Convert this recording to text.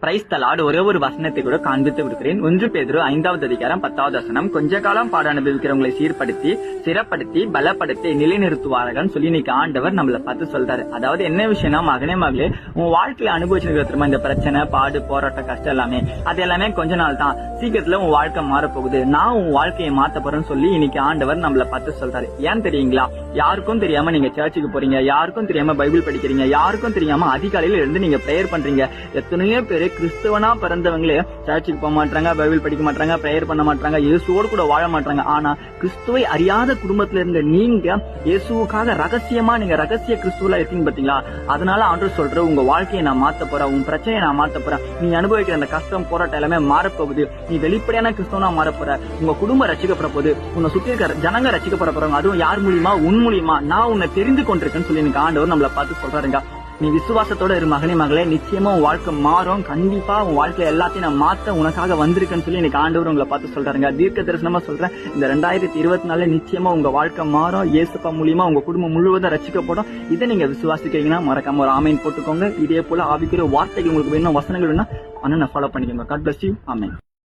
Price தலாட் ஒரே ஒரு வசனத்தை கூட காண்பித்து விடுக்கிறேன். 1 பேதுரு 5வது அதிகாரம் 10வது வசனம். கொஞ்ச காலம் பாட அனுபவிக்கிறவங்களை சீர்படுத்தி சிறப்படுத்தி பலப்படுத்தி நிலைநிறுத்துவார்கள் சொல்லி இன்னைக்கு ஆண்டவர் நம்மள பார்த்து சொல்றாரு. அதாவது என்ன விஷயம்னா, மகனே மகளே, உன் வாழ்க்கையில அனுபவிச்சிருக்கிற இந்த பிரச்சனை, பாடு, போராட்டம், கஷ்டம் எல்லாமே அது எல்லாமே கொஞ்ச நாள் தான். சீக்கிரத்துல உன் வாழ்க்கை மாறப்போகுது. நான் உன் வாழ்க்கையை மாத்த போறேன்னு சொல்லி இன்னைக்கு ஆண்டவர் நம்மள பார்த்து சொல்றாரு. ஏன் தெரியுங்களா? யாருக்கும் தெரியாம நீங்க சர்ச்சுக்கு போறீங்க, யாருக்கும் தெரியாம பைபிள் படிக்கிறீங்க, யாருக்கும் தெரியாம அதிகாலையில இருந்து நீங்க பிரேயர் பண்றீங்க. எத்தனையோ பேரு கிறிஸ்தவனா பிறந்தவங்களே சர்ச்சுக்கு போக மாட்டாங்க, பைபிள் படிக்க மாட்டாங்க, பிரேயர் பண்ண மாட்டாங்க, இயேசுவோடு கூட வாழ மாட்டாங்க. ஆனா கிறிஸ்துவை அறியாத குடும்பத்துல இருந்த நீங்க இயேசுவுக்காக ரகசியமா நீங்க ரகசிய கிறிஸ்துவா இருக்கீங்க பாத்தீங்களா? அதனால ஆண்டவர் சொல்ற, உங்க வாழ்க்கையை நான் மாத்த போறேன், உன் பிரச்சனையை நான் மாத்த போறேன், நீ அனுபவிக்கிற அந்த கஷ்டம் போராட்டம் எல்லாமே மாறப்போகுது. நீ வெளிப்படையான கிறிஸ்தவனா மாறப்போற, உங்க குடும்பம் ரசிக்கப்பட போகுது, உன்னை சுத்தி இருக்கிற ஜனங்க ரசிக்கப்பட போறாங்க. அதுவும் யார் மூலியமா? உன் மூலியமா. நான் உன்னை தெரிந்து கொண்டிருக்கேன்னு சொல்லி எனக்கு ஆண்டவர் நம்மள பார்த்து சொல்றாருங்க. நீ விசுவாசத்தோட இரு மகனே மகளே, நிச்சயமா உன் வாழ்க்கை மாறும். கண்டிப்பா உன் வாழ்க்கையில எல்லாத்தையும் நான் மாத்த உனக்காக வந்திருக்கேன்னு சொல்லி எனக்கு ஆண்டவர் உங்களை பார்த்து சொல்றாருங்க. தீர்க்க தரிசனமா சொல்றேன், இந்த 2024 நிச்சயமா உங்க வாழ்க்கை மாறும். இயேசுப்பா மூலியமா உங்க குடும்பம் முழுவதும் ரட்சிக்கப்படும். இதை நீங்க விசுவாசிக்கிறீங்கன்னா மறக்காம ஒரு ஆமேன் போட்டுக்கோங்க. இதே போல ஆவிக்குரிய வார்த்தைகள் உங்களுக்கு வேணும், வசனங்கள் வேணும், ஃபாலோ பண்ணிக்கோங்க. God bless you. ஆமென்.